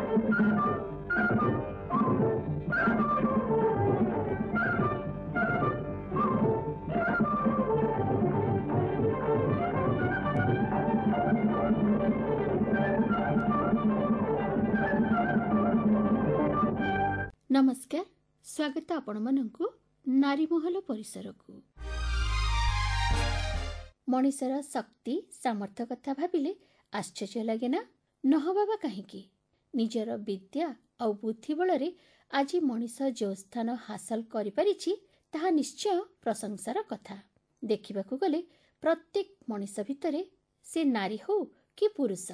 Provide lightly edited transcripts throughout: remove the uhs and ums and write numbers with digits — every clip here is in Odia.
नमस्कार, स्वागत आपण मानकु नारीमहल परिसर को। मनीषर शक्ति सामर्थ्य कथा भाविले आश्चर्य लगे ना नहबाबा कहीं निजर विद्या और बुद्धि बल आज मनीष जो स्थान हासिल कर निश्चय प्रशंसार कथा। देखा गले प्रत्येक मनीष भितर से नारी हो कि पुरुष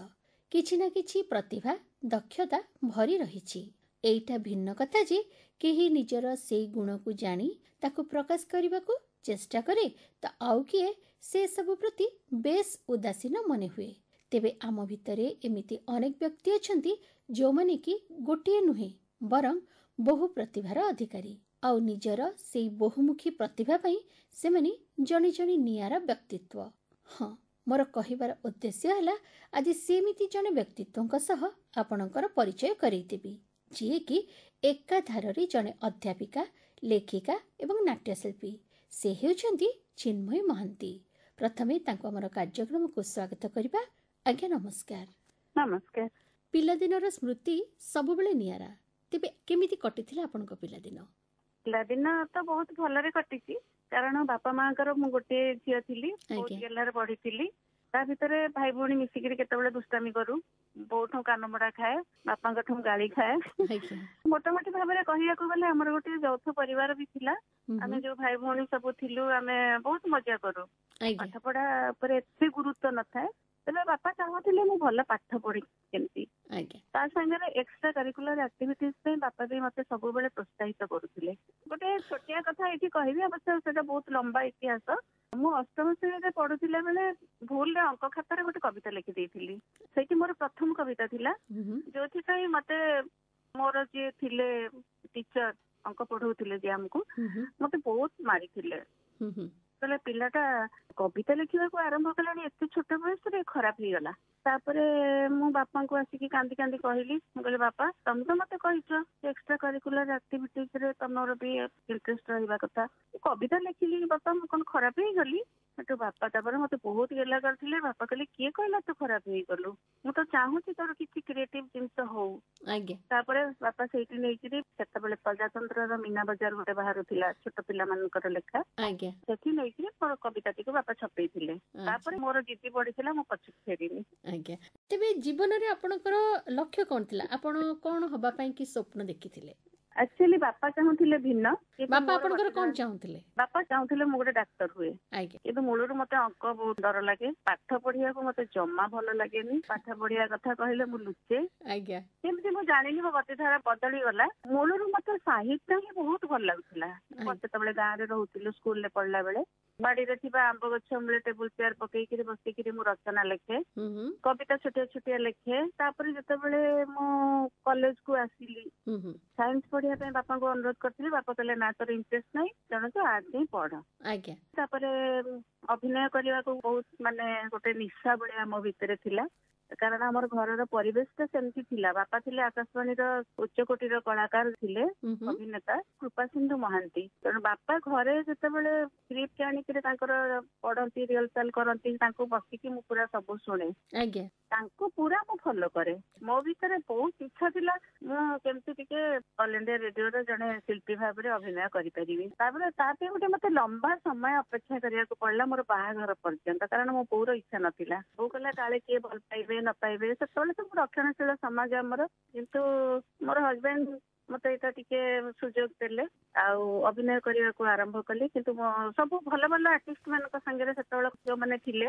किछि ना किछि प्रतिभा दक्षता भरी रही। एइटा भिन्न कथा जे केही निजर से गुण को जानी ताकु प्रकाश करने को चेष्टा करे तो आउ किए से सब प्रति बेस उदासीन मने हुए। तेबे आम भितरे एमिति अनेक व्यक्ति अछंती जो माने कि गोटे नुहे बरं बहु प्रतिभार अधिकारी आउ निजर से बहुमुखी प्रतिभा पई से माने जनी जनी नियारा व्यक्तित्व। हाँ, मोर कहिबार उद्देश्य हला आज सेमिति जने व्यक्तित्वक सह आपणकर परिचय करैतेबी जी कि एकाधारे जने अध्यापिका लेखिका एवं नाट्यशिल्पी से हेउछंती चिन्मयी महांती। प्रथमे तांको हमर कार्यक्रम को स्वागत करिबा। आज्ञा नमस्कार। नमस्कार। पिलादिनर स्मृति सब बेले नियारा, तेबे केमिति कटिथिला आपनक पिलादिन? पिलादिन तो बहुत भलरे कटिछि, कारण बापा मांकर मु गोटे झियो थिली, बहुत गेलार पढिथिली। ता भितरे भाई भौणी मिसिकिरी केतेबेले दुष्टामी करू, बहुठू कानमोड़ा खाए, बापाठू गाड़ी खाए। मोटामोटी भाव में कहया गले आमर गोटे यौथ परिवार भी थिला। आमे जो भाई भौणी सब थिलु आमे बहुत मजा करू। पाठ पढ़ा पर एते गुरुत्व न थाए, तबे बापा चाहथिले मु भल पाठ पढ़ी केमती। ता संगे एक्स्ट्रा करिकुलर एक्टिविटीज पे बापा भी मते सब बेले प्रोत्साहित करूथिले। गोटे छोटिया कथा एठी कहबी, अवश्य सेटा बहुत लंबा इतिहास। मु अष्टम श्रेणी पढ़ुला बेले भूल अंक खातार गोटे कविता लिखि देइथिली। सेठी मोर प्रथम कविता थिला, जोथि मते मोर जे थिले टीचर अंक पढ़ौथिले जे हमकु मते बहुत मारी थिले। तले पिलाटा कविता लिखिबा को आरंभ कलानी एते छोट बयस रे खराब ही गला। तापरे मु बापा को आसिकी कांदी कांदी कहली, कहले बापा तुम तो मते कहिचो एक्स्ट्रा करिकुलर एक्टिविटीज रे तमरो भी इंटरेस्ट रहिबा कथा। कविता लिखिली बापा मु कोन खराब ही गली? तो बापा तापर मते बहुत गेला करथिले। बापा कहले किए कहला तो खराब ही गलु, मु तो चाहूची तोर किछि क्रिएटिव जिंस हो। आगे तापरे बापा सेठी नेकिरी सेतबेले प्रजातंत्र रो मीना बाजार गोटे बाहरुथिला छोट पिला मानकर लेखा। आगे सेठी नेकिरी मोर कविता टिको बापा छपेइथिले। तापरे मोर जिद्दी पड़िथिला, मु पछ फेरिनी। आज्ञा तेबे जीवन रे आपनकर लक्ष्य कोन थिला? आपण कोन होबा पई कि स्वप्न देखिथिले? एक्चुअली बापा चाहूथिले भिन्न। बापा आपनकर कोन चाहूथिले? बापा चाहूथिले मु गोटे डाक्टर हुए। आज्ञा किंतु मूलरू मते अंक बहुत डर लागे, पाठ पढ़िया को मते जम्मा भल लागेनी। पाठ पढ़िया कथा कहले मु लुचे। आज्ञा केमति मु जानिनी मो गतिधारा बदली गला। मूलरू मते साहित्य ही बहुत भल लागुथिला। मते तबले गां रे रहउतिलु, स्कूल ले पढ़ला बेले बाड़ी रे थिबा आंब गछ मूले टेबुल चेयर पकेइकिरी बसिकिरी मु रचना लेखे, कविता छोटिया छोटिया लेखे। तापर जेतेबेले मु कॉलेज को आसिली, साइंस पढ़िया पे बापा को अनुरोध करथिली। बापा कहले ना तोर इंटरेस्ट नहीं, तेणु तो आर्ट ही पढ़। आज्ञा तापर अभिनय करने को बहुत माने गोटे निशा बड़े आम भितर थिला, कारण आमर घर परिवेश सेमती थिला। बापा थिले आकाशवाणी उच्च कोटीर कलाकार थिले, अभिनेता कृपा सिंधु महांती। तेणु बापा घरे जेतेबेले स्क्रिप्ट आनिकिरे तांकर पढ़ंती, रिहर्सल करंती, तांको बसिकी मु पूरा सब शुणे। आज्ञा तांको पूरा मु फॉलो करे। मो भितर बहुत इच्छा थिला मु केमती टिके ऑल इंडिया रेडियो रे जने शिल्पी भाव रे अभिनय करि परिबी। तापर तापे गोटे मते लंबा समय अपेक्षा करिया को पड़ला मोर बाहाघर पर्यंत, कारण मो पूरा इच्छा नथिला। बो कहला काले के भल पाइबे न पाइबे, सेतबेले तो रक्षणशील समाज हमर। किंतु मोर हस्बैंड मते एटा टिके सुजोग देले आउ अभिनय करिया को आरंभ कली। किंतु सब भल भल आर्टिस्ट मानक संगे सेतबेले जो माने थिले,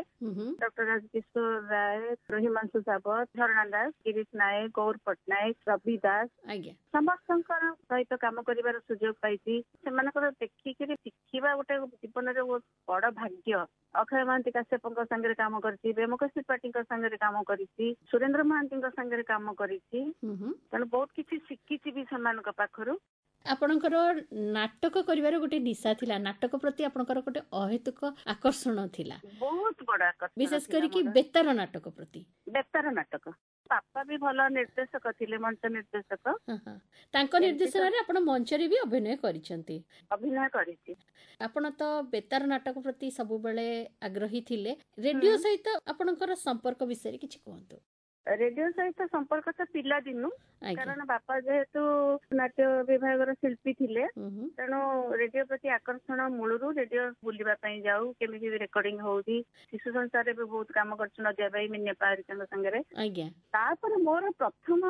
डॉक्टर राजकिशोर राय, हिमांशु सावत, झरणा दास, गिरीश नायक, गौर पटनायक, रवि दास, समस्तଙ୍କର ସହିତ କାମ କରିବାର ସୁଯୋଗ ପାଇଛି। ସେମାନଙ୍କର ଦେଖିକିରି ଶିଖିବା ଗୋଟେ ଜୀବନରେ ବଡ ଭାଗ୍ୟ। ଅକ୍ଷୟ ମହାନ୍ତି କାଶ୍ୟପଙ୍କ ସାଙ୍ଗରେ କାମ କରିଛି, ବେମକେଶ ତ୍ରିପାଠୀଙ୍କ ସାଙ୍ଗରେ କାମ କରିଛି, ସୁରେନ୍ଦ୍ର ମହାନ୍ତିଙ୍କ ସାଙ୍ଗରେ କାମ କରିଛି। ତେଣୁ ବହୁତ କିଛି ଶିଖିଛି ବି ସେମାନଙ୍କ ପାଖରୁ। ଆପଣଙ୍କର ନାଟକ କରିବାର ଗୋଟେ ନିଶା ଥିଲା, ନାଟକ ପ୍ରତି ଆପଣଙ୍କର ଗୋଟେ ଅହେତୁକ ଆକର୍ଷଣ ଥିଲା, ବହୁତ ବଡ ଆକର୍ଷଣ ବିଶେଷ ଥିଲା କରିକି ମୋର। ବେତାର ନାଟକ ପ୍ରତି। ବେତାର ନାଟକ, ବାପା ବି ଭଲ ନିର୍ଦ୍ଦେଶକ ଥିଲେ, ମଞ୍ଚ ନିର୍ଦ୍ଦେଶକ। ହଁ ହଁ, ତାଙ୍କ ନିର୍ଦ୍ଦେଶନାରେ ଆପଣ ମଞ୍ଚରେ ବି ଅଭିନୟ କରିଛନ୍ତି। ଅଭିନୟ କରିଛି। ଆପଣ ତ ବେତାର ନାଟକ ପ୍ରତି ସବୁବେଳେ ଆଗ୍ରହୀ ଥିଲେ, ରେଡିଓ ସହିତ ଆପଣଙ୍କର ସମ୍ପର୍କ ବିଷୟରେ କିଛି କୁହନ୍ତୁ। ରେଡିଓ ସହିତ ସମ୍ପର୍କ ତ ପିଲାଦିନୁ, ଆଜ୍ଞା। କାରଣ ବାପା ଯେହେତୁ ନାଟ୍ୟ ବିଭାଗର ଶିଳ୍ପୀ ଥିଲେ, ତେଣୁ ରେଡିଓ ପ୍ରତି ଆକର୍ଷଣ ମୂଳରୁ। ରେଡିଓ ବୁଲିବା ପାଇଁ ଯାଉ, କେମିତି ରେକର୍ଡିଂ ହଉଛି, ଶିଶୁ ସଂସ୍ଥାରେ ବି ବହୁତ କାମ କରିଛୁ ନଦିଆ ବାଇ ମିନିପା ହରିକାଙ୍କ ସାଙ୍ଗରେ। ଆଜ୍ଞା। ତାପରେ ମୋର ପ୍ରଥମ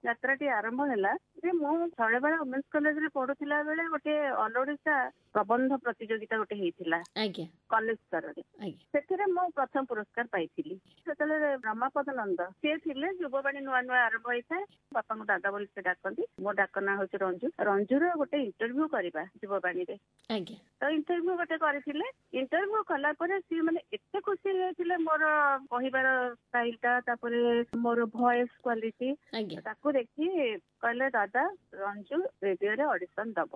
ଯାତ୍ରାଟି ଆରମ୍ଭ ହେଲା ଯେ ମୁଁ ଶୈଳବାଳା ଓମେନ୍ସ କଲେଜରେ ପଢୁଥିଲା ବେଳେ ଗୋଟେ ଅଲ ଓଡିଶା ପ୍ରବନ୍ଧ ପ୍ରତିଯୋଗିତା ଗୋଟେ ହେଇଥିଲା ଆଜ୍ଞା। କଲେଜ ସ୍ତରରେ। ଆଜ୍ଞା। ସେଥିରେ ମୁଁ ପ୍ରଥମ ପୁରସ୍କାର ପାଇଥିଲି। ସେତେବେଳେ ରମାପଦ ନନ୍ଦ ସିଏ ଥିଲେ, ଯୁବବାଣୀ ନୂଆ ନୂଆ ଆରମ୍ଭ ହେଇଥାଏ, ବାପାଙ୍କୁ ଦାଦା ବୋଲି ସେ ଡାକନ୍ତି। ମୋ ଡାକ ନାଁ ହଉଛି ରଞ୍ଜୁ। ରଞ୍ଜୁର ଗୋଟେ ଇଣ୍ଟରଭ୍ୟୁ କରିବା ଯୁବବାଣୀରେ। ଆଜ୍ଞା। ତ ଇଣ୍ଟରଭ୍ୟୁ ଗୋଟେ କରିଥିଲେ। ଇଣ୍ଟରଭ୍ୟୁ କଲା ପରେ ସିଏ ମାନେ ଏତେ ଖୁସି ହେଇଯାଇଥିଲେ ମୋର କହିବାର ଷ୍ଟାଇଲଟା, ତାପରେ ମୋର ଭଏସ କ୍ୱାଲିଟି, ଆଜ୍ଞା। ତାକୁ ଦେଖି କହିଲେ ଦାଦା ରଞ୍ଜୁ ରେଡିଓରେ ଅଡିସନ ଦବ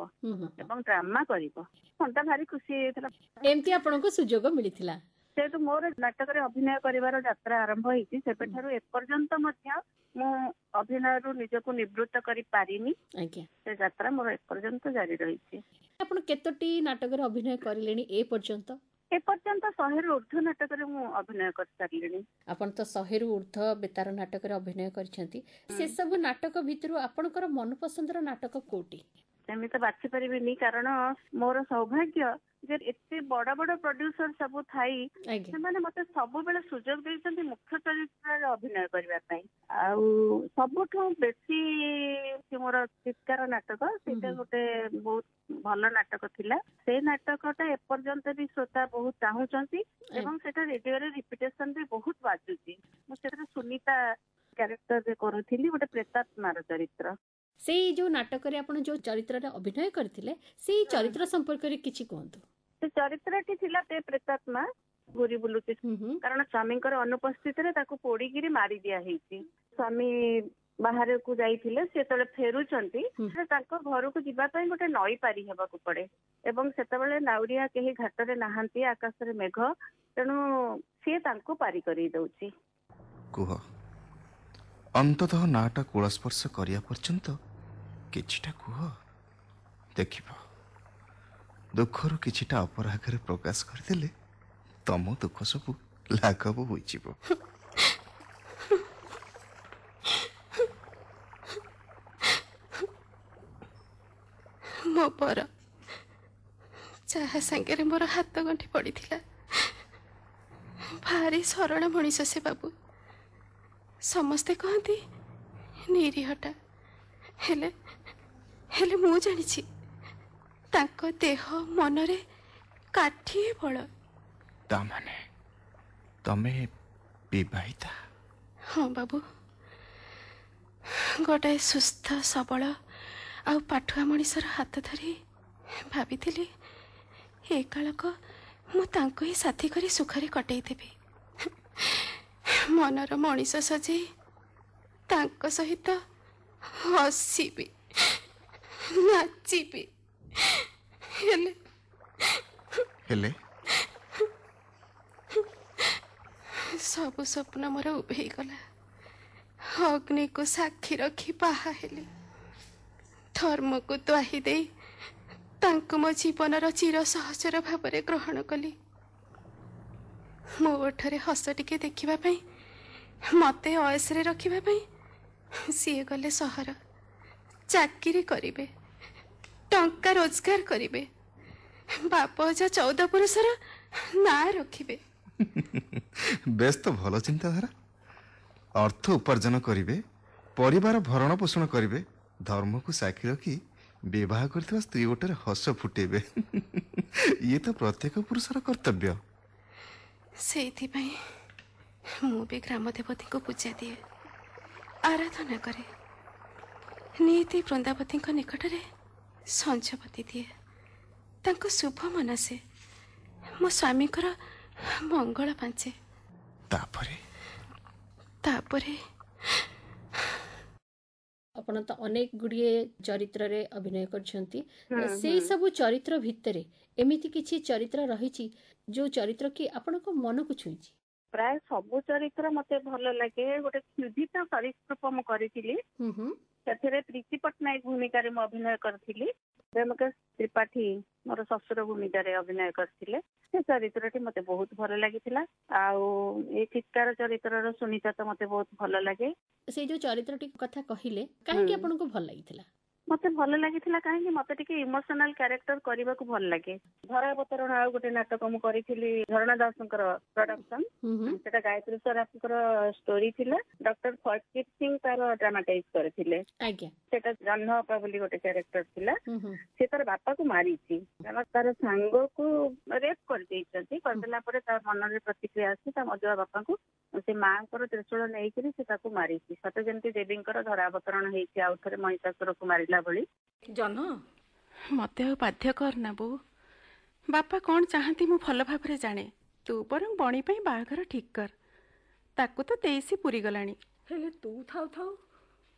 ଏବଂ ଡ୍ରାମା କରିବ। ମନଟା ଭାରି ଖୁସି ହେଇଯାଇଥିଲା। ଏମିତି ଆପଣଙ୍କୁ ସୁଯୋଗ ମିଳିଥିଲା। ଯେହେତୁ ମୋର ନାଟକରେ ଅଭିନୟ କରିବାର ଯାତ୍ରା ଆରମ୍ଭ ହେଇଛି, ସେବେଠାରୁ ଏପର୍ଯ୍ୟନ୍ତ ମଧ୍ୟ ମୁଁ ଅଭିନୟରୁ ନିଜକୁ ନିବୃତ୍ତ କରିପାରିନି। ଆଜ୍ଞା। ସେ ଯାତ୍ରା ମୋର ଏପର୍ଯ୍ୟନ୍ତ ଜାରି ରହିଛି। ଆପଣ କେତୋଟି ନାଟକରେ ଅଭିନୟ କରିଲେଣି ଏ ପର୍ଯ୍ୟନ୍ତ? ଏପର୍ଯ୍ୟନ୍ତ 100ରୁ ଉର୍ଦ୍ଧ୍ୱ ନାଟକରେ ମୁଁ ଅଭିନୟ କରିସାରିଲିଣି। ଆପଣ ତ 100ରୁ ଉର୍ଦ୍ଧ୍ୱ ବେତାର ନାଟକରେ ଅଭିନୟ କରିଛନ୍ତି। ସେସବୁ ନାଟକ ଭିତରୁ ଆପଣଙ୍କର ମନପସନ୍ଦର ନାଟକ କୋଉଟି? ସେମିତି ବାଛି ପାରିବିନି, କାରଣ ମୋର ସୌଭାଗ୍ୟ ଯେ ଏତେ ବଡ ବଡ ପ୍ରଡ୍ୟୁସର ସବୁ ଥାଇ ସେମାନେ ମତେ ସବୁବେଳେ ସୁଯୋଗ ଦେଇଛନ୍ତି ମୁଖ୍ୟ ଚରିତ୍ରରେ ଅଭିନୟ କରିବା ପାଇଁ। ଆଉ ସବୁଠୁ ବେଶୀ ମୋର ଚିତ୍କାର ନାଟକ, ସେଇଟା ଗୋଟେ ବହୁତ ଭଲ ନାଟକ ଥିଲା। ସେଇ ନାଟକଟା ଏପର୍ଯ୍ୟନ୍ତ ବି ଶ୍ରୋତା ବହୁତ ଚାହୁଁଛନ୍ତି ଏବଂ ସେଟା ରେଡିଓରେ ରିପିଟେସନ ବି ବହୁତ ବାଜୁଛି। ମୁଁ ସେଥିରେ ସୁନିତା କ୍ୟାରେକ୍ଟରରେ କରୁଥିଲି, ଗୋଟେ ପ୍ରେତାତ୍ମାର ଚରିତ୍ର। ସେଇ ଯୋଉ ନାଟକରେ ଆପଣ ଯୋଉ ଚରିତ୍ରରେ ଅଭିନୟ କରିଥିଲେ, ସେଇ ଚରିତ୍ର ସମ୍ପର୍କରେ କିଛି କୁହନ୍ତୁ। ସେ ଚରିତ୍ରଟି ଥିଲା ପ୍ରେତାତ୍ମା, ଘୁରି ବୁଲୁଛି, କାରଣ ସ୍ୱାମୀଙ୍କର ଅନୁପସ୍ଥିତିରେ ତାକୁ ପୋଡିକିରି ମାରି ଦିଆ ହେଇଛି। ସ୍ୱାମୀ ବାହାରକୁ ଯାଇଥିଲେ, ସେ ଯେତେବେଳେ ଫେରୁଛନ୍ତି ତାଙ୍କ ଘରକୁ ଯିବା ପାଇଁ ଗୋଟେ ନଈ ପାରି ହେବାକୁ ପଡେ ଏବଂ ସେତେବେଳେ ନାଉରିଆ କେହି ଘାଟରେ ନାହାନ୍ତି, ଆକାଶରେ ମେଘ, ତେଣୁ ସିଏ ତାଙ୍କୁ ପାରି କରି ଦଉଛି। କୁହ, ଅନ୍ତତଃ ନାଟା କୂଳସ୍ପର୍ଶ କରିବା ପର୍ଯ୍ୟନ୍ତ କିଛିଟା କୁହ, ଦେଖିବ ଦୁଃଖରୁ କିଛିଟା ଅପରାଗରେ ପ୍ରକାଶ କରିଦେଲେ ତମ ଦୁଃଖ ସବୁ ଲାଘବ ହୋଇଯିବ। ମୋ ପର ଯାହା ସାଙ୍ଗରେ ମୋର ହାତ ଗଣ୍ଠି ପଡ଼ିଥିଲା, ଭାରି ସରଳ ମଣିଷ ସେ ବାବୁ। ସମସ୍ତେ କହନ୍ତି ନିରୀହଟା, ହେଲେ ହେଲେ ମୁଁ ଜାଣିଛି ତାଙ୍କ ଦେହ ମନରେ କାଠିଏ ବଳ। ତାମାନେ ତମେ ବିବାହିତା? ହଁ ବାବୁ, ଗୋଟାଏ ସୁସ୍ଥ ସବଳ ଆଉ ପାଠୁଆ ମଣିଷର ହାତ ଧରି ଭାବିଥିଲି ଏ କାଳକ ମୁଁ ତାଙ୍କୁ ହିଁ ସାଥୀ କରି ସୁଖରେ କଟେଇ ଦେବି। ମନର ମଣିଷ ସଜେଇ ତାଙ୍କ ସହିତ ହସିବି, ନାଚିବି। ହେଲେ ହେଲେ ସବୁ ସ୍ୱପ୍ନ ମୋର ଉଭେଇଗଲା। ଅଗ୍ନିକୁ ସାକ୍ଷୀ ରଖି ବାହା ହେଲି। ଧର୍ମକୁ ଦ୍ୱାହି ଦେଇ ତାଙ୍କୁ ମୋ ଜୀବନର ଚିର ସହଚର ଭାବରେ ଗ୍ରହଣ କଲି। ମୋ ଓଠରେ ହସ ଟିକେ ଦେଖିବା ପାଇଁ, ମତେ ଅୟସରେ ରଖିବା ପାଇଁ ସିଏ ଗଲେ ସହର, ଚାକିରି କରିବେ, ଟଙ୍କା ରୋଜଗାର କରିବେ, ବାପ ଅଜା 14 ପୁରୁଷର ନାଁ ରଖିବେ। ବେଶ ତ ଭଲ ଚିନ୍ତାଧାରା। ଅର୍ଥ ଉପାର୍ଜନ କରିବେ, ପରିବାର ଭରଣ ପୋଷଣ କରିବେ, ଧର୍ମକୁ ସାକ୍ଷୀ ରଖି ବିବାହ କରିଥିବା ସ୍ତ୍ରୀ ଗୋଟେରେ ହସ ଫୁଟେଇବେ। ଇଏ ତ ପ୍ରତ୍ୟେକ ପୁରୁଷର କର୍ତ୍ତବ୍ୟ। ସେଇଥିପାଇଁ ମୁଁ ବି ଗ୍ରାମ ଦେବତୀଙ୍କୁ ପୂଜା ଦିଏ, ଆରାଧନା କରେ, ନିଇତି ବୃନ୍ଦାବତୀଙ୍କ ନିକଟରେ ସଞ୍ଜବତୀ ଦିଏ, ତାଙ୍କ ଶୁଭ ମନାସେ, ମୋ ସ୍ୱାମୀଙ୍କର ମଙ୍ଗଳ ପାଞ୍ଚେ। ତାପରେ ଆପଣ ଆପଣ ତ ଅନେକ ଗୁଡ଼ିଏ ଚରିତ୍ରରେ ଅଭିନୟ କରିଛନ୍ତି। ସେଇ ସବୁ ଚରିତ୍ର ଭିତରେ ଏମିତି କିଛି ଚରିତ୍ର ରହିଛି ଯୋଉ ଚରିତ୍ର କି ଆପଣଙ୍କ ମନକୁ ଛୁଇଁଛି? ପ୍ରାୟ ସବୁ ଚରିତ୍ର ମତେ ଭଲ ଲାଗେ। ଗୋଟେ କ୍ଷୁଧିତ ସରୀସୃପ ମୁଁ କରିଥିଲି, ସେଥିରେ ପ୍ରୀତି ପଟ୍ଟନାୟକ ଭୂମିକାରେ ମୁଁ ଅଭିନୟ କରିଥିଲି। ପ୍ରେମକାଶ ତ୍ରିପାଠୀ ମୋର ଶ୍ୱଶୁର ଭୂମିକାରେ ଅଭିନୟ କରିଥିଲେ। ସେ ଚରିତ୍ରଟି ମତେ ବହୁତ ଭଲ ଲାଗିଥିଲା। ଆଉ ଏଇ ଚିତ୍କାର ଚରିତ୍ରର ସୁନିତା ତ ମତେ ବହୁତ ଭଲ ଲାଗେ। ସେଇ ଯୋଉ ଚରିତ୍ରଟି କଥା କହିଲେ, କାହିଁକି ଆପଣଙ୍କୁ ଭଲ ଲାଗିଥିଲା? ମତେ ଭଲ ଲାଗିଥିଲା କାହିଁକି ମତେ ଟିକେ ଇମୋସନାଲ କ୍ୟାରେକ୍ଟର କରିବାକୁ ଭଲ ଲାଗେ। ଧରାବତରଣ ଆଉ ଗୋଟେ ନାଟକ ମୁଁ କରିଥିଲି, ଝରଣା ଦାସଙ୍କର ପ୍ରଡକ୍ସନ। ସେଟା ଗାୟତ୍ରୀ ସରାଫଙ୍କର ଷ୍ଟୋରି ଥିଲା। ଡକ୍ଟର ଫଟକିର ସିଂ ତାର ଡ୍ରାମାଟାଇଜ କରିଥିଲେ। ସେଟା ଜହ୍ନଅପା ବୋଲି ଗୋଟେ କ୍ୟାରେକ୍ଟର ଥିଲା। ସେ ତାର ବାପାକୁ ମାରିଛି, କାରଣ ତାର ସାଙ୍ଗକୁ ରେପ କରିଦେଇଛନ୍ତି। କରିଦେଲା ପରେ ତା ମନରେ ପ୍ରତିକ୍ରିୟା ଆସି ତା ମଜୁଆ ବାପାଙ୍କୁ ସେ ମାଙ୍କର ତ୍ରିଶୂଳ ନେଇକିରି ସେ ତାକୁ ମାରିଛି। ସତେ ଯେମିତି ଦେବୀଙ୍କର ଧରାବତରଣ ହେଇଛି ଆଉ ଥରେ ମହିଷାସୁରକୁ ମାରିଲା ଭଳି। ଜହ୍ନ, ମତେ ଆଉ ବାଧ୍ୟ କରନା ବୋଉ। ବାପା କ'ଣ ଚାହାନ୍ତି ମୁଁ ଭଲ ଭାବରେ ଜାଣେ। ତୁ ବରଂ ବଣି ପାଇଁ ବାହାଘର ଠିକ କର। ତାକୁ ତ 23 ପୁରୀ ଗଲାଣି। ହେଲେ ତୁ ଥାଉ ଥାଉ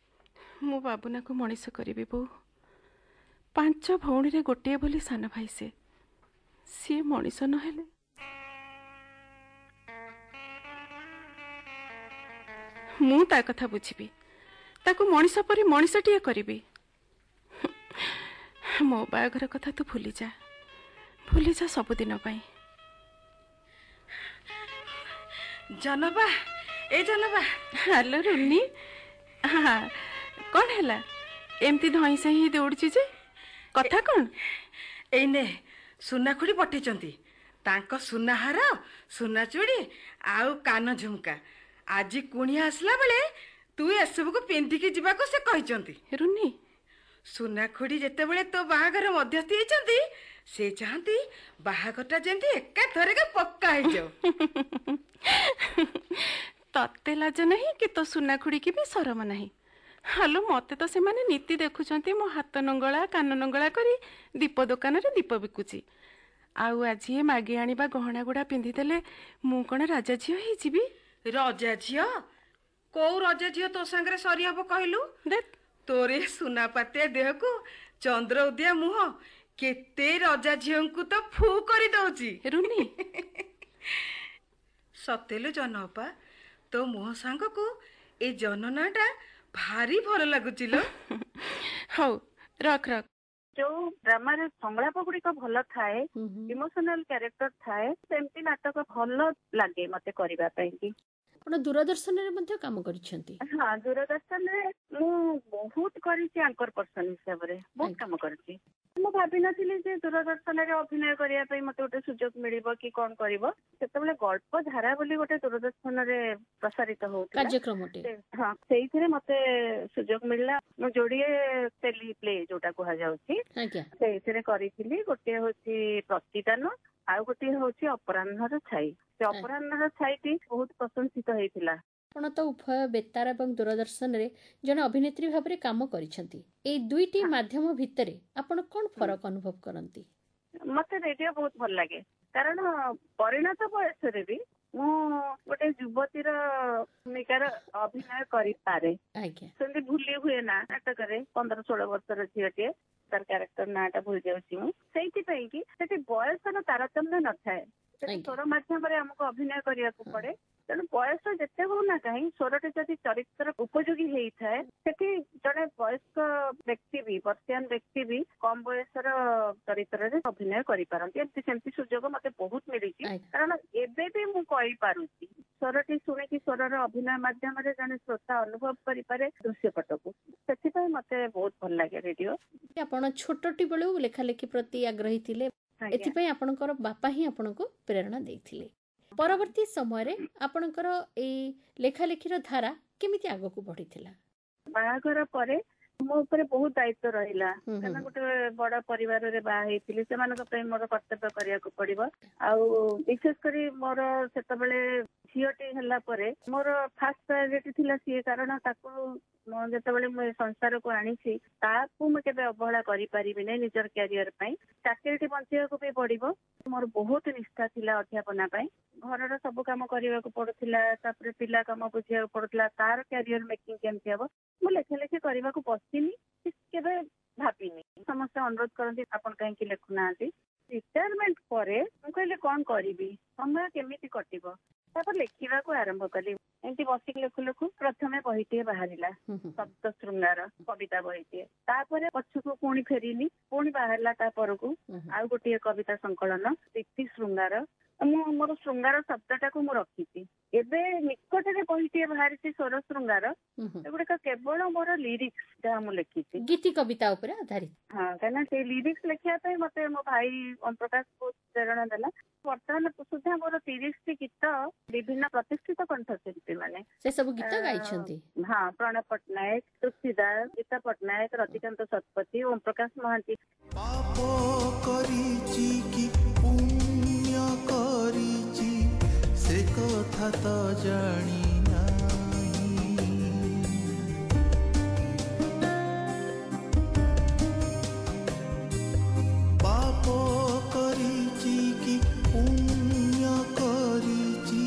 ମୁଁ ବାବୁନାକୁ ମଣିଷ କରିବି ବୋଉ। 5 ଭଉଣୀରେ ଗୋଟିଏ ବୋଲି ସାନ ଭାଇ ସିଏ ମଣିଷ ନହେଲେ। ମୁଁ ତା କଥା ବୁଝିବି, ତାକୁ ମଣିଷ ପରି ମଣିଷଟିଏ କରିବି। ମୋ ବାହାଘର କଥା ତୁ ଭୁଲିଯା ସବୁଦିନ ପାଇଁ। ଜନବା, ଏ ଜନବା। ହାଲୋ ରୁନି, କ'ଣ ହେଲା ଏମିତି ଧଇଁ ସଇଁ ହେଇ ଦୌଡୁଛି ଯେ? କଥା କ'ଣ? ଏଇନେ ସୁନା ଖୁଡ଼ି ପଠେଇଛନ୍ତି ତାଙ୍କ ସୁନାହାର, ସୁନା ଚୁଡ଼ି ଆଉ କାନ ଝୁମକା। ଆଜି କୁଣିଆ ଆସିଲା ବେଳେ ତୁ ଏସବୁକୁ ପିନ୍ଧିକି ଯିବାକୁ ସେ କହିଛନ୍ତି। ରୁନି, ସୁନା ଖୁଡ଼ି ଯେତେବେଳେ ତୋ ବାହାଘର ମଧ୍ୟସ୍ଥି ହେଇଛନ୍ତି, ସେ ଚାହାନ୍ତି ବାହାଘରଟା ଯେମିତି ଏକାଥରକେ ପକ୍କା ହେଇଯାଉ। ତତେ ଲାଜ ନାହିଁ କି ତୋ ସୁନା ଖୁଡ଼ିକି ବି ସରମ ନାହିଁ? ହାଲୋ, ମତେ ତ ସେମାନେ ନୀତି ଦେଖୁଛନ୍ତି ମୋ ହାତ ନଙ୍ଗଳା କାନ ନଙ୍ଗଳା କରି ଦୀପ ଦୋକାନରେ ଦୀପ ବିକୁଛି। ଆଉ ଆଜି ଏ ମାଗି ଆଣିବା ଗହଣା ଗୁଡ଼ା ପିନ୍ଧିଦେଲେ ମୁଁ କ'ଣ ରାଜା ଝିଅ ହେଇଯିବି? ରଜା ଝିଅ? କୋଉ ରଜା ଝିଅ ତୋ ସାଙ୍ଗରେ ସରି ହବ କହିଲୁ? ତୋରେ ସୁନା ପାତିଆ ଦେହକୁ ଚନ୍ଦ୍ର ଉଦିଆ ମୁହଁ କେତେ ରଜା ଝିଅଙ୍କୁ ତ ଫୁ କରି ଦଉଛି। ରୁନି, ସତେଲୁ ଜହ୍ନଅପା, ତୋ ମୁହଁ ସାଙ୍ଗକୁ ଏ ଜହ୍ନ ନାଁଟା ଭାରି ଭଲ ଲାଗୁଛି ଲୋ। ହଉ ରଖ। ଯୋଉ ଡ୍ରାମାରେ ସଂଳାପ ଗୁଡିକ ଭଲ ଥାଏ, ଇମୋସନାଲ କ୍ୟାରେକ୍ଟର ଥାଏ, ସେମିତି ନାଟକ ଭଲ ଲାଗେ ମତେ କରିବା ପାଇଁ କି। ଆପଣ ଦୂରଦର୍ଶନରେ ମଧ୍ୟ କାମ କରିଛନ୍ତି? ହଁ, ଦୂରଦର୍ଶନରେ ମୁଁ ବହୁତ କରିଛି। ଆଙ୍କର ପର୍ସନ ହିସାବରେ ବହୁତ କାମ କରିଛି। ମୁଁ ଭାବିନଥିଲି ଯେ ଦୂରଦର୍ଶନରେ ଅଭିନୟ କରିବା ପାଇଁ ମତେ ଗୋଟେ ସୁଯୋଗ ମିଳିବ କି କ'ଣ କରିବ। ସେତେବେଳେ ଗଳ୍ପ ଧାରା ବୋଲି ଗୋଟେ ଦୂରଦର୍ଶନରେ ପ୍ରସାରିତ ହଉଥିଲା କାର୍ଯ୍ୟକ୍ରମଟେ। ହଁ, ସେଇଥିରେ ମତେ ସୁଯୋଗ ମିଳିଲା। ମୁଁ ଯୋଡ଼ିଏ ଟେଲି ପ୍ଲେ ଯୋଉଟା କୁହାଯାଉଛି ସେଇଥିରେ କରିଥିଲି। ଗୋଟିଏ ହଉଛି ପ୍ରତିଦାନ, ଆଉ ଗୋଟିଏ ହଉଛି ଅପରାହ୍ନର ଛାଇ। ସେ ଅପରାହ୍ନର ଛାଇଟି ବହୁତ ପ୍ରଶଂସିତ ହେଇଥିଲା। ଆପଣ ତ ଉଭୟ ବେତାର ଏବଂ ଦୂରଦର୍ଶନରେ ଜଣେ ଅଭିନେତ୍ରୀ ଭାବରେ କାମ କରିଛନ୍ତି। ଏଇ ଦୁଇଟି ମାଧ୍ୟମ ଭିତରେ ଆପଣ କ'ଣ ଫରକ ଅନୁଭବ କରନ୍ତି? ମତେ ରେଡିଓ ବହୁତ ଭଲ ଲାଗେ, କାରଣ ପରିଣତ ବୟସରେ ବି ମୁଁ ଗୋଟେ ଯୁବତୀର ଭୂମିକାର ଅଭିନୟ କରିପାରେ। ସେମିତି ଭୁଲି ହୁଏ ନା ନାଟକରେ 15-16 ବର୍ଷର ଝିଅଟିଏ, ତାର କ୍ୟାରେକ୍ଟର ନାଁଟା ଭୁଲି ଯାଉଛି ମୁଁ। ସେଇଥିପାଇଁ କି ସେଠି ବୟସର ତାରତମ୍ୟ ନଥାଏ। ସେଠି ସ୍ୱର ମାଧ୍ୟମରେ ଆମକୁ ଅଭିନୟ କରିବାକୁ ପଡେ। ତେଣୁ ବୟସ ଯେତେ ହଉନା କାହିଁ, ସ୍ୱରଟି ଯଦି ଚରିତ୍ର ଉପଯୋଗୀ ହେଇଥାଏ, ସେଠି ଜଣେ ବୟସ୍କ ବ୍ୟକ୍ତି ବି, ବର୍ଷିୟାନ ବ୍ୟକ୍ତି ବି କମ ବୟସର ଚରିତ୍ରରେ ଅଭିନୟ କରିପାରନ୍ତି। ଏମିତି ସେମିତି ସୁଯୋଗ ମତେ ବହୁତ ମିଳିଛି, କାରଣ ଏବେ ବି ମୁଁ କହିପାରୁଛି। ସ୍ୱରଟି ଶୁଣିକି ସ୍ୱରର ଅଭିନୟ ମାଧ୍ୟମରେ ଜଣେ ଶ୍ରୋତା ଅନୁଭବ କରିପାରେ ଦୃଶ୍ୟପଟକୁ। ସେଥିପାଇଁ ମତେ ବହୁତ ଭଲ ଲାଗେ ରେଡିଓ। ଆପଣ ଛୋଟଟି ବେଳୁ ଲେଖାଲେଖି ପ୍ରତି ଆଗ୍ରହୀ ଥିଲେ, ଏଥିପାଇଁ ଆପଣଙ୍କର ବାପା ହିଁ ଆପଣଙ୍କୁ ପ୍ରେରଣା ଦେଇଥିଲେ। ପରବର୍ତ୍ତୀ ସମୟରେ ଆପଣଙ୍କର ଏଇ ଲେଖାଲେଖିର ଧାରା କେମିତି ଆଗକୁ ବଢିଥିଲା? ବାହାଘର ପରେ ମୋ ଉପରେ ବହୁତ ଦାୟିତ୍ୱ ରହିଲା, କାରଣ ଗୋଟେ ବଡ ପରିବାରରେ ବାହା ହେଇଥିଲି। ସେମାନଙ୍କ ପାଇଁ ମୋର କର୍ତ୍ତବ୍ୟ କରିବାକୁ ପଡିବ। ଆଉ ବିଶେଷ କରି ମୋର ସେତେବେଳେ ଝିଅଟି ହେଲା ପରେ ମୋର ଫାଷ୍ଟ ପ୍ରାୟୋରିଟି ଥିଲା ସିଏ, କାରଣ ତାକୁ ମୁଁ ଯେତେବେଳେ ମୁଁ ଏ ସଂସାରକୁ ଆଣିଛି ତାକୁ ମୁଁ କେବେ ଅବହେଳା କରିପାରିବି ନାହିଁ ନିଜର କ୍ୟାରିୟର ପାଇଁ। ଚାକିରିଟି ବଞ୍ଚିବାକୁ ବି ପଡିବ। ମୋର ବହୁତ ନିଷ୍ଠା ଥିଲା ଅଧ୍ୟାପନା ପାଇଁ। ଘରର ସବୁ କାମ କରିବାକୁ ପଡୁଥିଲା, ତାପରେ ପିଲା କାମ ବୁଝିବାକୁ ପଡୁଥିଲା, ତାର କ୍ୟାରିୟର ମେକିଂ କେମିତି ହବ। ମୁଁ ଲେଖା ଲେଖି କରିବାକୁ ବସିନି, କେବେ ଭାବିନି। ସମସ୍ତେ ଅନୁରୋଧ କରନ୍ତି ଆପଣ କାହିଁକି ଲେଖୁନାହାନ୍ତି। ରିଟାୟାରମେଣ୍ଟ ପରେ ମୁଁ କହିଲି କଣ କରିବି, ସମୟ କେମିତି କଟିବ, ତାପରେ ଲେଖିବାକୁ ଆରମ୍ଭ କଲି। ଏମିତି ବସିକି ଲେଖୁ ଲେଖୁ ପ୍ରଥମେ ବହିଟିଏ ବାହାରିଲା, ସପ୍ତ ଶୃଙ୍ଗାର କବିତା ବହିଟିଏ। ତାପରେ ପଛକୁ ପୁଣି ଫେରିଲି, ପୁଣି ବାହାରିଲା ତା ପରକୁ ଆଉ ଗୋଟିଏ କବିତା ସଂକଳନ ପ୍ରୀତି ଶୃଙ୍ଗାର। ମୁଁ ମୋର ଶୃଙ୍ଗାର ଶବ୍ଦଟାକୁ ମୁଁ ରଖିଛି। ଏବେ ନିକଟରେ ବହିଟିଏ ବାହାରିଛି ସ୍ୱର ଶୃଙ୍ଗାର। ଏଗୁଡିକ କେବଳ ମୋର ଲିରିକ୍ସ ଯାହା ମୁଁ ଲେଖିଛି, ଗୀତି କବିତା ଉପରେ ଆଧାରିତ। ହଁ, କାହିଁକିନା ସେଇ ଲିରିକ୍ସ ଲେଖିବା ପାଇଁ ମତେ ମୋ ଭାଇ ଓମ୍ ପ୍ରକାଶ ବହୁତ ପ୍ରେରଣା ଦେଲା। ବର୍ତ୍ତମାନ ସୁଦ୍ଧା ମୋର 30ଟି ଗୀତ ବିଭିନ୍ନ ପ୍ରତିଷ୍ଠିତ କଣ୍ଠଶିଳ୍ପୀ ମାନେ ସେ ସବୁ ଗୀତ ଗାଇଛନ୍ତି। ହଁ, ପ୍ରଣବ ପଟ୍ଟନାୟକ, ତୃପ୍ତି ଦାସ, ଗୀତା ପଟ୍ଟନାୟକ, ରତିକାନ୍ତ ଶତପଥୀ, ଓମ୍ ପ୍ରକାଶ ମହାନ୍ତି। ପାପ କରିଛି କି ପୁଣ୍ୟ କରିଛି ସେ କଥା ତ ଜାଣି ନାହିଁ। ପାପ କରିଛି କି ପୁଣ୍ୟ କରିଛି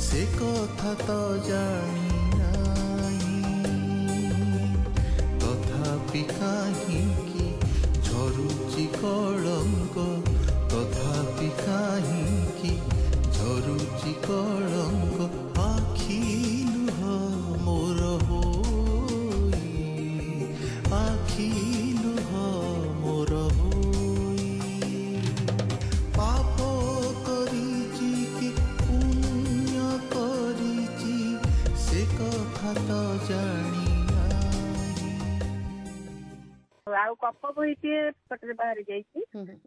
ସେ କଥା ତ ଜାଣି ନାହିଁ। ତଥାପି କାହିଁକି ଝରୁଛି କଳଙ୍କ, ତଥାପି କାହିଁକି ଝରୁଛି କଳଙ୍କ। ଆଖି ଲୁହ ମୋର ହୋଇ, ଆଖି ଲୁହ ମୋର ହୋଇ। ପାପ କରିଛି କି ପୁଣ୍ୟ କରିଛି ସେ କଥା ତ ଜାଣି ନାହିଁ। ଆଉ କପ ବହିଟିଏ ପଟରେ ବାହାରି ଯାଇଛି,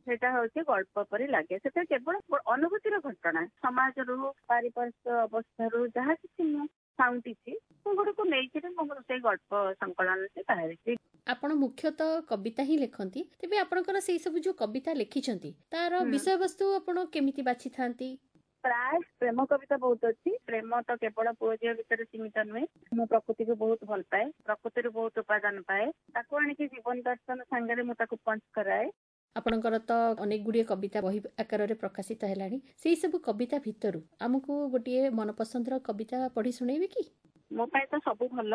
ସେଟା ହଉଛି ଗଳ୍ପ ପରି ଲାଗେ। ସେଟା କେବଳ ଅନୁଭୂତିର ଘଟଣା, ସମାଜରୁ ପାରିପାର୍ଶ୍ୱିକ ଅବସ୍ଥାରୁ ଯାହା କିଛି ମୁଁ ସାଉଁଟିଛି ସେଗୁଡିକୁ ନେଇକିରି ମୋର ସେଇ ଗଳ୍ପ ସଂକଳନଟି ବାହାରିଛି। ଆପଣ ମୁଖ୍ୟତଃ କବିତା ହିଁ ଲେଖନ୍ତି, ତେବେ ଆପଣଙ୍କର ସେଇ ସବୁ ଯୋଉ କବିତା ଲେଖିଛନ୍ତି ତାର ବିଷୟବସ୍ତୁ ଆପଣ କେମିତି ବାଛିଥାନ୍ତି? ପ୍ରାୟ ପ୍ରେମ କବିତା ବହୁତ ଅଛି। ପ୍ରେମ ତ କେବଳ ପୁଅ ଝିଅ ଭିତରେ ସୀମିତ ନୁହେଁ। ମୁଁ ପ୍ରକୃତିକୁ ବହୁତ ଭଲ ପାଏ, ପ୍ରକୃତିରୁ ବହୁତ ଉପାଦାନ ପାଏ। ତାକୁ ଆଣିକି ଜୀବନ ଦର୍ଶନ ସାଙ୍ଗରେ ମୁଁ ତାକୁ ପଞ୍ଚ କରାଏ। ଆପଣଙ୍କର ତ ଅନେକ ଗୁଡିଏ କବିତା ବହି ଆକାରରେ ପ୍ରକାଶିତ ହେଲାଣି। ସେଇ ସବୁ କବିତା ଭିତରୁ ଆମକୁ ଗୋଟିଏ ମନପସନ୍ଦର କବିତା ପଢି ଶୁଣେଇବେ କି? ମୋ ପାଇଁ ତ ସବୁ ଭଲ,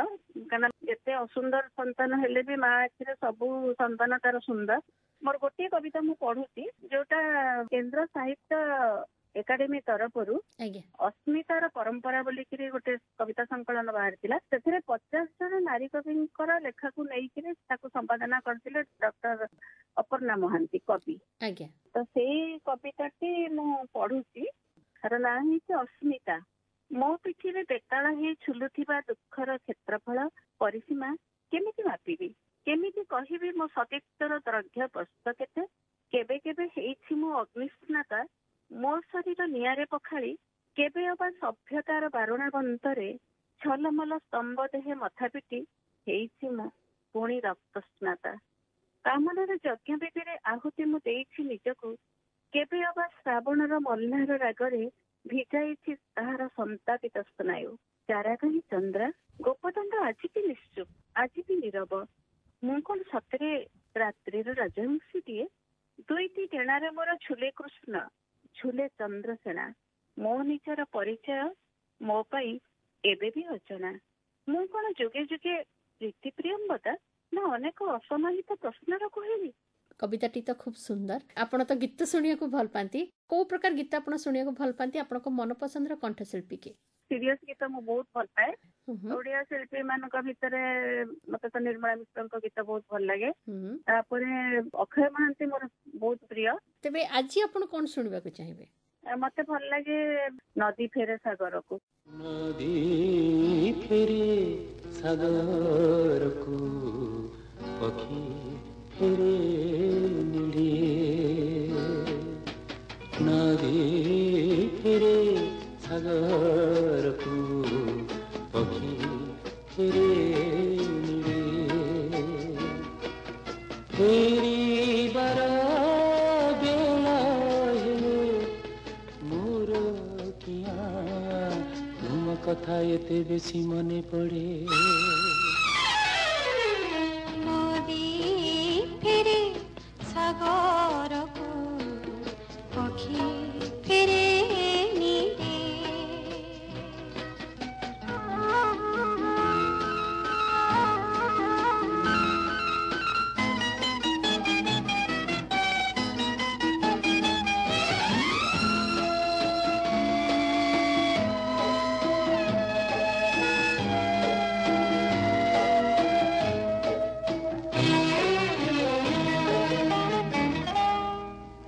କାରଣ ଯେତେ ଅସୁନ୍ଦର ସନ୍ତାନ ହେଲେ ବି ମା ଆଖିରେ ସବୁ ସନ୍ତାନ ତାର ସୁନ୍ଦର। ମୋର ଗୋଟିଏ କବିତା ମୁଁ ପଢୁଛି ଯୋଉଟା କେନ୍ଦ୍ର ସାହିତ୍ୟ ଏକାଡେମୀ ତରଫରୁ ଅସ୍ମିତାର ପରମ୍ପରା ବୋଲିକିରି ଗୋଟେ କବିତା ସଂକଳନ ବାହାରିଥିଲା। ସେଥିରେ 50 ଜଣ ନାରୀ କବିଙ୍କର ଲେଖାକୁ ନେଇକିରି ତାକୁ ସମ୍ପାଦନା କରିଥିଲେ ଡକ୍ଟର ଅପର୍ଣ୍ଣା ମହାନ୍ତି କବି। ତ ସେଇ କବିତାଟି ମୁଁ ପଢୁଛି। ତାର ନାଁ ହେଇଛି ଅସ୍ମିତା। ମୋ ପିଠିରେ ବେତାଳ ହେଇ ଝୁଲୁଥିବା ଦୁଃଖର କ୍ଷେତ୍ରଫଳ ପରିସୀମା କେମିତି ମାପିବି, କେମିତି କହିବି ମୋ ସତୀତ୍ୱର ଦୈର୍ଘ୍ୟ ପ୍ରସ୍ତ କେତେ। କେବେ କେବେ ହେଇଛି ମୁଁ ଅଗ୍ନିସ୍ନାତା, ମୋ ଶରୀର ନିଆଁରେ ପଖାଳି। କେବେ ଅବା ସଭ୍ୟତାର ବାରୁଣା ବନ୍ତରେ ଛଲମଲ ସ୍ତମ୍ଭ ଦେହେ ମଥା ପିଟି ହେଇଛି ମୁଁ ପୁଣି ରକ୍ତସ୍ନାତା। କାମନାର ଯଜ୍ଞ ବେଦୀରେ ଆହୁତି ମୁଁ ଦେଇଛି ନିଜକୁ। କେବେ ଅବା ଶ୍ରାବଣର ମଲ୍ଲାର ରାଗରେ ଭିଜାଇଛି ତାହାର ସନ୍ତାପିତ ସ୍ନାୟୁ। ଚାରାକାହିଁ ଚନ୍ଦ୍ରା ଗୋପଦଣ୍ଡ ଆଜି ବି ନିଶ୍ଚୁପ, ଆଜି ବି ନୀରବ। ମୁଁ କଣ ସତରେ ରାତ୍ରିର ରାଜହଂସୀଟିଏ? ଦୁଇଟି ଡେଣାରେ ମୋର ଝୁଲେ କୃଷ୍ଣ, ଝୁଲେ ଚନ୍ଦ୍ରସେଣା। ମୋ ନିଜର ପରିଚୟ ମୋ ପାଇଁ ଏବେ ବି ଅଜଣା। ମୁଁ କଣ ଯୁଗେ ଯୁଗେ ପ୍ରୀତି ପ୍ରିୟମ୍ବଦା, ନା ଅନେକ ଅସମାହିତ ପ୍ରଶ୍ନର କହିବି? କବିତାଟି ତ ଖୁବ ସୁନ୍ଦର। ଆପଣ ତ ଗୀତ ଶୁଣିବାକୁ ଭଲ ପାଆନ୍ତି, କୋଉ ପ୍ରକାର ଗୀତ ଆପଣ ଶୁଣିବାକୁ ଭଲ ପାଆନ୍ତି? ଆପଣଙ୍କ ମନପସନ୍ଦର କଣ୍ଠଶିଳ୍ପୀ କିଏ? ସିରିୟସ୍ ଗୀତ ମୁଁ ବହୁତ ଭଲ ପାଏ। ଓଡିଆ ଶିଳ୍ପୀ ମାନଙ୍କ ଭିତରେ ମତେ ତ ନିର୍ମଳା ମିଶ୍ରଙ୍କ ଗୀତ ବହୁତ ଭଲ ଲାଗେ। ତାପରେ ଅକ୍ଷୟ ମହାନ୍ତି ମୋର ବହୁତ ପ୍ରିୟ। ତେବେ ଆଜି ଆପଣ କଣ ଶୁଣିବାକୁ ଚାହିଁବେ? ମତେ ଭଲ ଲାଗେ ନଦୀ ଫେରେ ସାଗରକୁ। ନଦୀ ଫେରେ ସାଗରକୁ ପକ୍ଷୀ ଫେରେ ନିଡ଼ିଏ। ନଦୀ ଫେରେ ସାଗରକୁ ପକ୍ଷୀ ଫେରେ ନିଡ଼ିଏ। ଫେରିବାର ବେଳା ହେଲେ ମୋର କିଆଁ কথা এতে বেশি মনে পড়ে। নদী ফেরে সাগরকু পক্ষী ফেরে নিরে।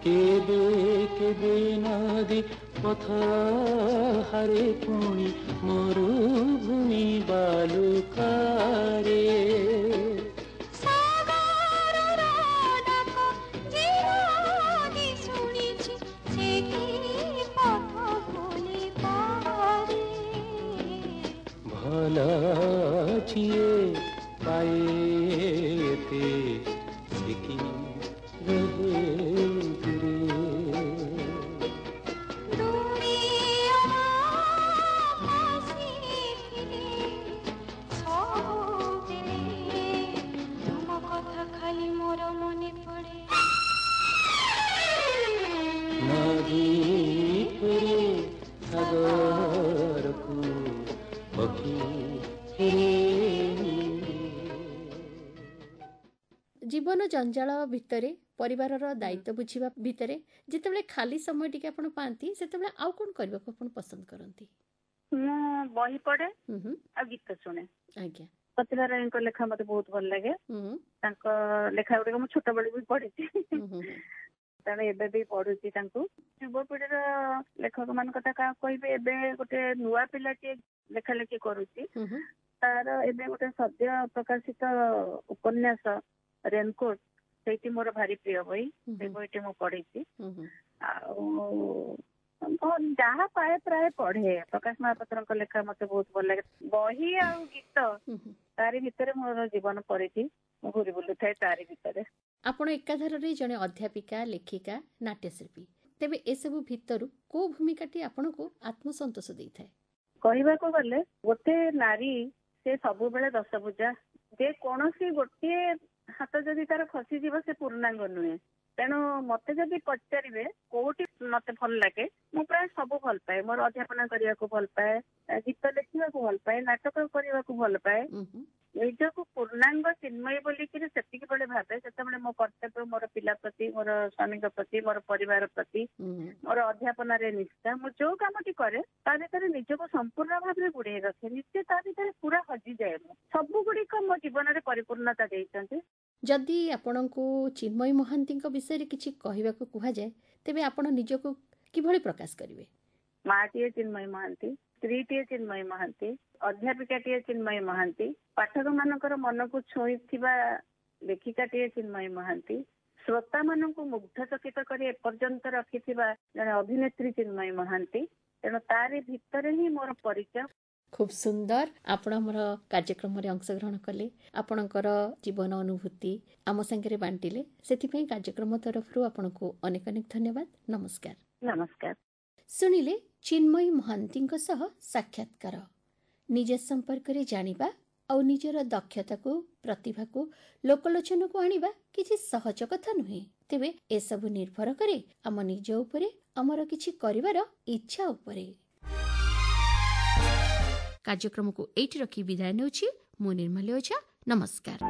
কেবে কেবে নদী পথ হারে পুଣି মরুভূমি বালুকারে। সাগরর ডাক যে নদী শুনিছি, সে কি পথ ভুলি পারে। ଭଲ ଝିଏ ପାଏତେ ସେ କି ରହେ ଦୂରେ। দূরে আকাশে ফিরে ସବୁବେଳେ ତୁମ କଥା ଖାଲି ମୋର ମନେ ପଡ଼େ। ନଦୀ ଫେରେ ସାଗରକୁ ପକ୍ଷୀ ଫେରେ। ଜୀବନ ଜଞ୍ଜାଳ ଭିତରେ ପରିବାରର ଦାୟିତ୍ୱ ବୁଝିବା ଭିତରେ ଯେତେବେଳେ ଖାଲି ସମୟ ଟିକେ ଆପଣ ପାଆନ୍ତି ସେତେବେଳେ ଆଉ କ'ଣ କରିବାକୁ ଆପଣ ପସନ୍ଦ କରନ୍ତି? ମୁଁ ବହି ପଢେ ହୁଁ ହୁଁ, ଆଉ ଗୀତ ଶୁଣେ। ଆଜ୍ଞା। ପ୍ରତିଭା ରାୟଙ୍କ ଲେଖା ମତେ ବହୁତ ଭଲ ଲାଗେ। ହୁଁ ତାଙ୍କ ଲେଖା ଗୁଡିକ ମୁଁ ଛୋଟବେଳେ ବି ପଢିଛି, ହୁଁ ହୁଁ ହୁଁ, ତେଣୁ ଏବେ ବି ପଢୁଛି ତାଙ୍କୁ। ଯୁବପିଢିର ଲେଖକ ମାନଙ୍କ କଥା କାହା କହିବେ, ଏବେ ଗୋଟେ ନୂଆ ପିଲାଟିଏ ଲେଖା ଲେଖି କରୁଛି। ହୁଁ ହୁଁ, ତାର ଏବେ ଗୋଟେ ସଦ୍ୟ ପ୍ରକାଶିତ ଉପନ୍ୟାସ ରେନକୋଟ, ସେଇଠି ମୋର ଭାରି ପ୍ରିୟ ବହି। ସେଇ ବହିଟି ମୁଁ ପଢିଛି। ହୁଁ ହୁଁ, ଆଉ ଯାହା ପାଏ ପ୍ରାୟ ପଢେ। ପ୍ରକାଶ ମହାପାତ୍ରଙ୍କ ଲେଖା ମତେ ବହୁତ ଭଲ ଲାଗେ। ବହି ଆଉ ଗୀତ ହୁଁ ହୁଁ। ତାରି ଭିତରେ ମୋର ଜୀବନ ପରିଚି। ମୁଁ ଘୁରି ବୁଲୁଥାଏ ତାରି ଭିତରେ। ଆପଣ ଏକାଧାରରେ ଜଣେ ଅଧ୍ୟାପିକା, ଲେଖିକା, ନାଟ୍ୟଶିଳ୍ପୀ। ତେବେ ଏସବୁ ଭିତରୁ କୋଉ ଭୂମିକାଟି ଆପଣଙ୍କୁ ଆତ୍ମସନ୍ତୋଷ ଦେଇଥାଏ? କହିବାକୁ ଗଲେ ଗୋଟେ ନାରୀ ସେ ସବୁବେଳେ ଦଶଭୁଜା। ଯେ କୌଣସି ଗୋଟିଏ ହାତ ଯଦି ତାର ଖସିଯିବ ସେ ପୂର୍ଣ୍ଣାଙ୍ଗ ନୁହେଁ। ତେଣୁ ମତେ ଯଦି ପଚାରିବେ କୋଉଠି ମତେ ଭଲ ଲାଗେ, ମୁଁ ପ୍ରାୟ ସବୁ ଭଲ ପାଏ। ମୋର ଅଧ୍ୟାପନା କରିବାକୁ ଭଲ ପାଏ, ଗୀତ ଲେଖିବାକୁ ଭଲ ପାଏ, ନାଟକ କରିବାକୁ ଭଲ ପାଏ। ନିଜକୁ ପୂର୍ଣ୍ଣାଙ୍ଗ ଚିନ୍ମୟୀ ବୋଲିକିରି ସେତିକି ବେଳେ ଭାବେ ଯେତେବେଳେ ମୋ କର୍ତ୍ତବ୍ୟ ମୋର ପିଲା ପ୍ରତି, ମୋର ସ୍ୱାମୀଙ୍କ ପ୍ରତି, ମୋର ପରିବାର ପ୍ରତି, ମୋର ଅଧ୍ୟାପନାରେ ନିଷ୍ଠା। ମୁଁ ଯୋଉ କାମଟି କରେ ତା ଭିତରେ ନିଜକୁ ସମ୍ପୂର୍ଣ୍ଣ ଭାବରେ ବୁଡେଇ ରଖେ। ନିଜେ ତା ଭିତରେ ପୁରା ହଜିଯାଏ। ମୁଁ ସବୁ ଗୁଡିକ ମୋ ଜୀବନରେ ପରିପୂର୍ଣ୍ଣତା ଦେଇଛନ୍ତି। ଯଦି ଆପଣଙ୍କୁ ଚିନ୍ମୟୀ ମହାନ୍ତିଙ୍କ ବିଷୟରେ କିଛି କହିବାକୁ କୁହାଯାଏ ତେବେ ଆପଣ ନିଜକୁ କିଭଳି ପ୍ରକାଶ କରିବେ? ମାଟିଏ ଚିନ୍ମୟୀ ମହାନ୍ତି, ସ୍ତ୍ରୀଟିଏ ଚିନ୍ମୟୀ ମହାନ୍ତି, ଅଧ୍ୟାପିକାଟିଏ ଚିନ୍ମୟୀ ମହାନ୍ତି, ପାଠକ ମାନଙ୍କର ମନକୁ ଛୁଇଁଥିବା ଲେଖିକାଟିଏ ଚିନ୍ମୟୀ ମହାନ୍ତି, ଶ୍ରୋତା ମାନଙ୍କୁ ମୁଗ୍ଧଚକିତ କରି ଏପର୍ଯ୍ୟନ୍ତ ରଖିଥିବା ଜଣେ ଅଭିନେତ୍ରୀ ଚିନ୍ମୟୀ ମହାନ୍ତି। ତେଣୁ ତାରି ଭିତରେ ହିଁ ମୋର ପରିଚୟ। ଖୁବ୍ ସୁନ୍ଦର ଆପଣ ଆମର କାର୍ଯ୍ୟକ୍ରମରେ ଅଂଶଗ୍ରହଣ କଲେ, ଆପଣଙ୍କର ଜୀବନ ଅନୁଭୂତି ଆମ ସାଙ୍ଗରେ ବାଣ୍ଟିଲେ। ସେଥିପାଇଁ କାର୍ଯ୍ୟକ୍ରମ ତରଫରୁ ଆପଣଙ୍କୁ ଅନେକ ଅନେକ ଧନ୍ୟବାଦ। ନମସ୍କାର। ନମସ୍କାର। ଶୁଣିଲେ ଚିନ୍ମୟୀ ମହାନ୍ତିଙ୍କ ସହ ସାକ୍ଷାତକାର। ନିଜ ସମ୍ପର୍କରେ ଜାଣିବା ଆଉ ନିଜର ଦକ୍ଷତାକୁ, ପ୍ରତିଭାକୁ ଲୋକଲୋଚନକୁ ଆଣିବା କିଛି ସହଜ କଥା ନୁହେଁ। ତେବେ ଏସବୁ ନିର୍ଭର କରେ ଆମ ନିଜ ଉପରେ, ଆମର କିଛି କରିବାର ଇଚ୍ଛା ଉପରେ। କାର୍ଯ୍ୟକ୍ରମକୁ ଏଇଠି ରଖି ବିଦାୟ ନେଉଛି। ମୁଁ ନିର୍ମଳୀ ଓଝା। ନମସ୍କାର।